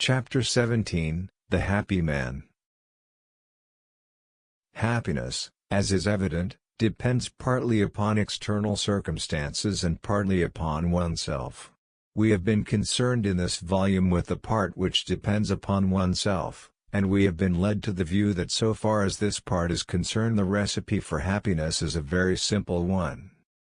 Chapter 17, The Happy Man. Happiness, as is evident, depends partly upon external circumstances and partly upon oneself. We have been concerned in this volume with the part which depends upon oneself, and we have been led to the view that so far as this part is concerned the recipe for happiness is a very simple one.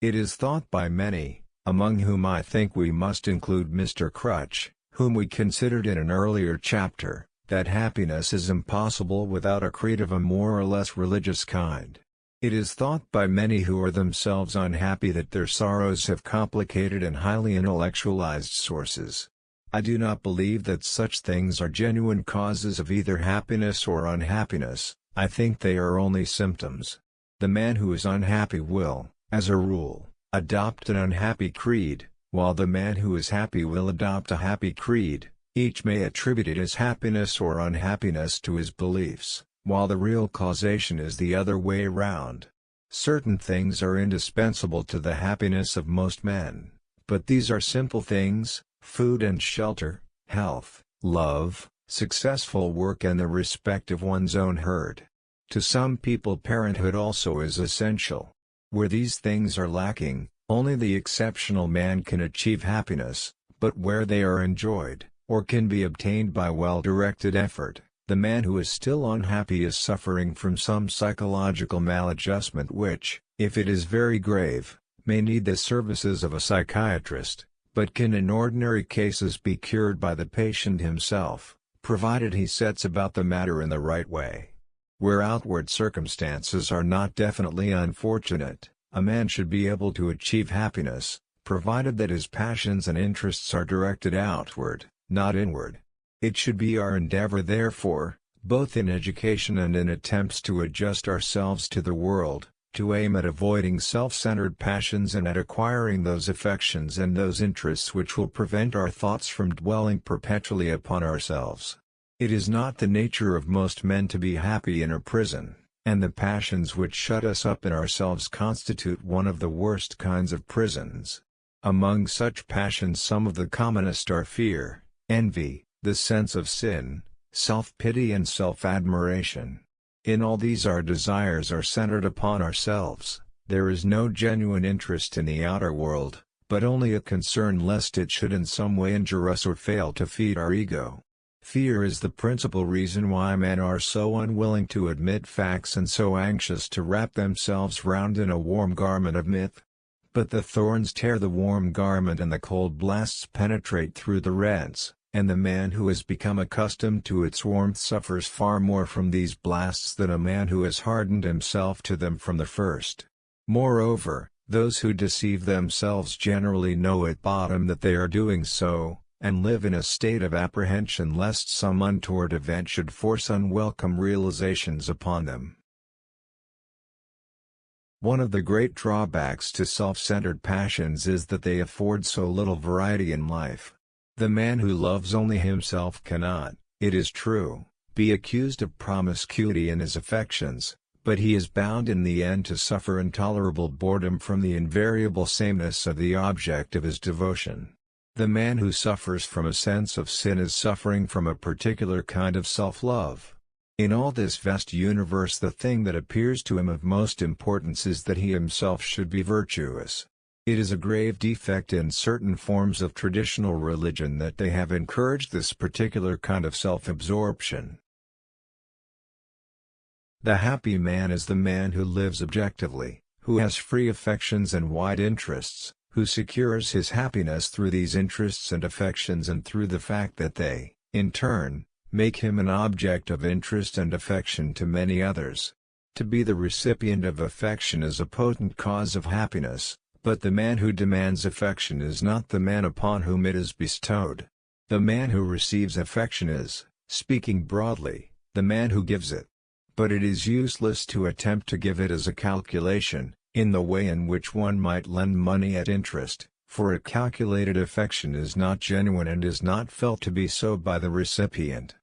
It is thought by many, among whom I think we must include Mr. Crutch, whom we considered in an earlier chapter, that happiness is impossible without a creed of a more or less religious kind. It is thought by many who are themselves unhappy that their sorrows have complicated and highly intellectualized sources. I do not believe that such things are genuine causes of either happiness or unhappiness. I think they are only symptoms. The man who is unhappy will, as a rule, adopt an unhappy creed, while the man who is happy will adopt a happy creed. Each may attribute it as happiness or unhappiness to his beliefs, while the real causation is the other way round. Certain things are indispensable to the happiness of most men, but these are simple things: food and shelter, health, love, successful work and the respect of one's own herd. To some people parenthood also is essential. Where these things are lacking, only the exceptional man can achieve happiness, but where they are enjoyed, or can be obtained by well-directed effort, the man who is still unhappy is suffering from some psychological maladjustment which, if it is very grave, may need the services of a psychiatrist, but can in ordinary cases be cured by the patient himself, provided he sets about the matter in the right way. Where outward circumstances are not definitely unfortunate, a man should be able to achieve happiness, provided that his passions and interests are directed outward, not inward. It should be our endeavor therefore, both in education and in attempts to adjust ourselves to the world, to aim at avoiding self-centered passions and at acquiring those affections and those interests which will prevent our thoughts from dwelling perpetually upon ourselves. It is not the nature of most men to be happy in a prison, and the passions which shut us up in ourselves constitute one of the worst kinds of prisons. Among such passions some of the commonest are fear, envy, the sense of sin, self-pity and self-admiration. In all these our desires are centered upon ourselves. There is no genuine interest in the outer world, but only a concern lest it should in some way injure us or fail to feed our ego. Fear is the principal reason why men are so unwilling to admit facts and so anxious to wrap themselves round in a warm garment of myth. But the thorns tear the warm garment and the cold blasts penetrate through the rents, and the man who has become accustomed to its warmth suffers far more from these blasts than a man who has hardened himself to them from the first. Moreover, those who deceive themselves generally know at bottom that they are doing so, and live in a state of apprehension lest some untoward event should force unwelcome realizations upon them. One of the great drawbacks to self-centered passions is that they afford so little variety in life. The man who loves only himself cannot, it is true, be accused of promiscuity in his affections, but he is bound in the end to suffer intolerable boredom from the invariable sameness of the object of his devotion. The man who suffers from a sense of sin is suffering from a particular kind of self-love. In all this vast universe the thing that appears to him of most importance is that he himself should be virtuous. It is a grave defect in certain forms of traditional religion that they have encouraged this particular kind of self-absorption. The happy man is the man who lives objectively, who has free affections and wide interests, who secures his happiness through these interests and affections and through the fact that they, in turn, make him an object of interest and affection to many others. To be the recipient of affection is a potent cause of happiness, but the man who demands affection is not the man upon whom it is bestowed. The man who receives affection is, speaking broadly, the man who gives it. But it is useless to attempt to give it as a calculation, in the way in which one might lend money at interest, for a calculated affection is not genuine and is not felt to be so by the recipient.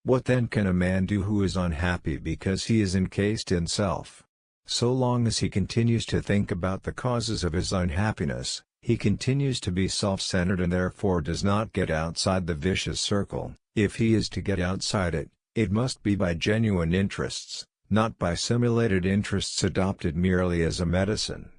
What then can a man do who is unhappy because he is encased in self? So long as he continues to think about the causes of his unhappiness, he continues to be self-centered and therefore does not get outside the vicious circle. If he is to get outside it, it must be by genuine interests, not by simulated interests adopted merely as a medicine.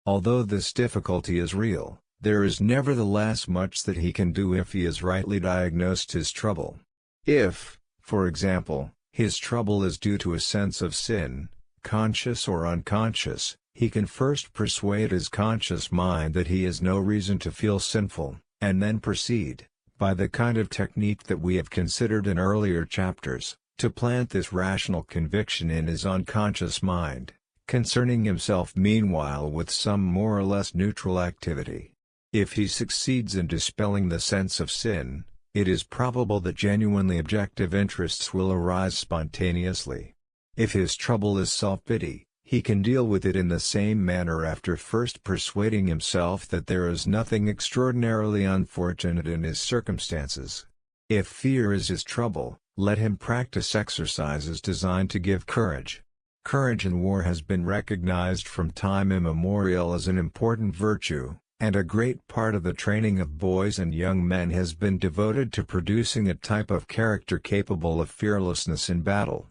Although this difficulty is real, there is nevertheless much that he can do if he has rightly diagnosed his trouble. If, for example, his trouble is due to a sense of sin, conscious or unconscious, he can first persuade his conscious mind that he has no reason to feel sinful, and then proceed, by the kind of technique that we have considered in earlier chapters, to plant this rational conviction in his unconscious mind, concerning himself meanwhile with some more or less neutral activity. If he succeeds in dispelling the sense of sin, it is probable that genuinely objective interests will arise spontaneously. If his trouble is self-pity, he can deal with it in the same manner after first persuading himself that there is nothing extraordinarily unfortunate in his circumstances. If fear is his trouble, let him practice exercises designed to give courage. Courage in war has been recognized from time immemorial as an important virtue, and a great part of the training of boys and young men has been devoted to producing a type of character capable of fearlessness in battle.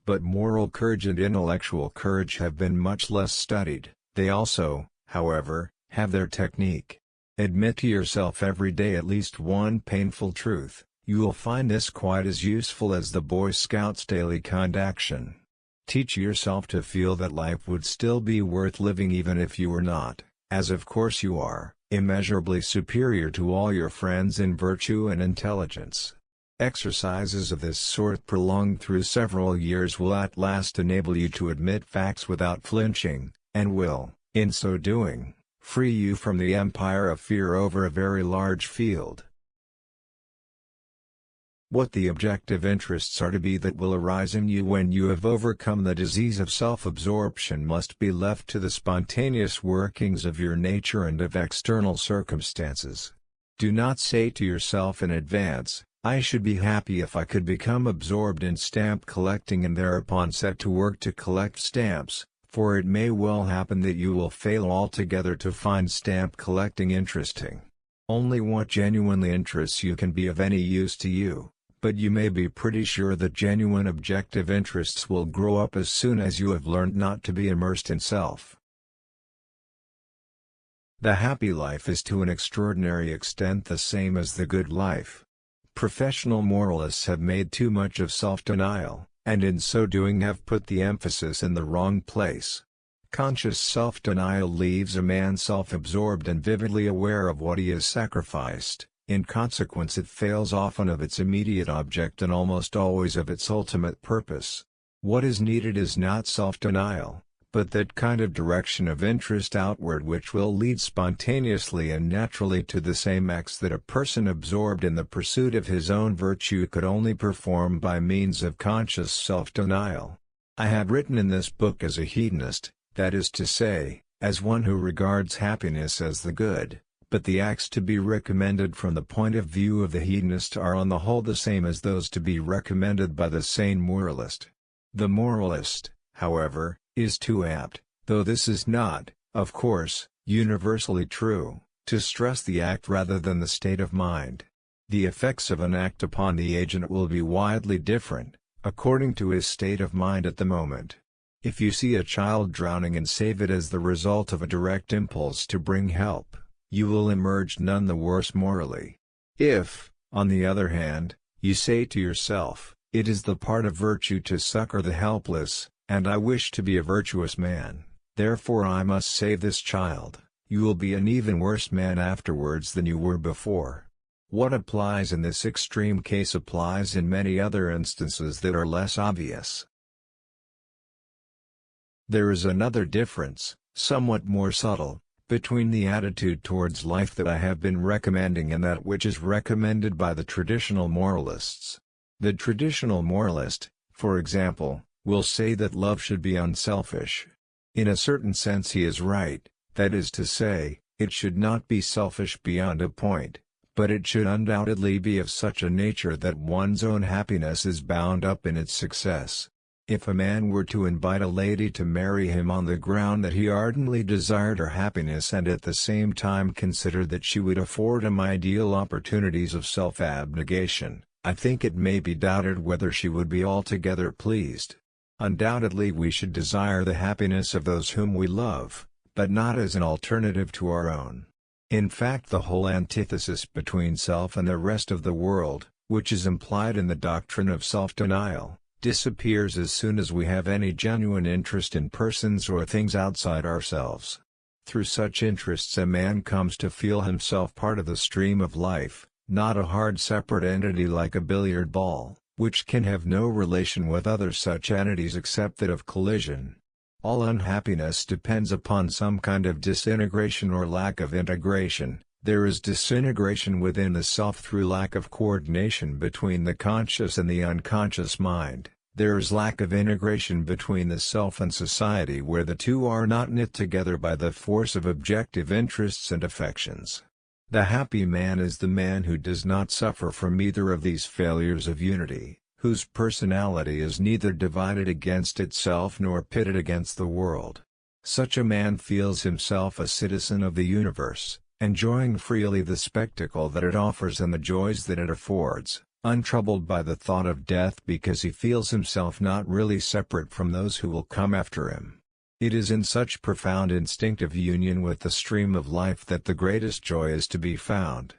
But moral courage and intellectual courage have been much less studied. They also, however, have their technique. Admit to yourself every day at least one painful truth. You will find this quite as useful as the Boy Scouts' daily kind action. Teach yourself to feel that life would still be worth living even if you were not, as of course you are, immeasurably superior to all your friends in virtue and intelligence. Exercises of this sort prolonged through several years will at last enable you to admit facts without flinching, and will, in so doing, free you from the empire of fear over a very large field. What the objective interests are to be that will arise in you when you have overcome the disease of self-absorption must be left to the spontaneous workings of your nature and of external circumstances. Do not say to yourself in advance, "I should be happy if I could become absorbed in stamp collecting and thereupon set to work to collect stamps," for it may well happen that you will fail altogether to find stamp collecting interesting. Only what genuinely interests you can be of any use to you, but you may be pretty sure that genuine objective interests will grow up as soon as you have learned not to be immersed in self. The happy life is to an extraordinary extent the same as the good life. Professional moralists have made too much of self-denial, and in so doing have put the emphasis in the wrong place. Conscious self-denial leaves a man self-absorbed and vividly aware of what he has sacrificed. In consequence it fails often of its immediate object and almost always of its ultimate purpose. What is needed is not self-denial, but that kind of direction of interest outward which will lead spontaneously and naturally to the same acts that a person absorbed in the pursuit of his own virtue could only perform by means of conscious self-denial. I have written in this book as a hedonist, that is to say, as one who regards happiness as the good, but the acts to be recommended from the point of view of the hedonist are on the whole the same as those to be recommended by the sane moralist. The moralist, however, is too apt, though this is not, of course, universally true, to stress the act rather than the state of mind. The effects of an act upon the agent will be widely different, according to his state of mind at the moment. If you see a child drowning and save it as the result of a direct impulse to bring help, you will emerge none the worse morally. If, on the other hand, you say to yourself, "It is the part of virtue to succor the helpless, and I wish to be a virtuous man, therefore I must save this child," you will be an even worse man afterwards than you were before. What applies in this extreme case applies in many other instances that are less obvious. There is another difference, somewhat more subtle, between the attitude towards life that I have been recommending and that which is recommended by the traditional moralists. The traditional moralist, for example, will say that love should be unselfish. In a certain sense he is right, that is to say, it should not be selfish beyond a point, but it should undoubtedly be of such a nature that one's own happiness is bound up in its success. If a man were to invite a lady to marry him on the ground that he ardently desired her happiness and at the same time considered that she would afford him ideal opportunities of self-abnegation, I think it may be doubted whether she would be altogether pleased. Undoubtedly we should desire the happiness of those whom we love, but not as an alternative to our own. In fact, the whole antithesis between self and the rest of the world, which is implied in the doctrine of self-denial, disappears as soon as we have any genuine interest in persons or things outside ourselves. Through such interests a man comes to feel himself part of the stream of life, not a hard separate entity like a billiard ball, which can have no relation with other such entities except that of collision. All unhappiness depends upon some kind of disintegration or lack of integration. There is disintegration within the self through lack of coordination between the conscious and the unconscious mind. There is lack of integration between the self and society where the two are not knit together by the force of objective interests and affections. The happy man is the man who does not suffer from either of these failures of unity, whose personality is neither divided against itself nor pitted against the world. Such a man feels himself a citizen of the universe, enjoying freely the spectacle that it offers and the joys that it affords, untroubled by the thought of death because he feels himself not really separate from those who will come after him. It is in such profound instinctive union with the stream of life that the greatest joy is to be found.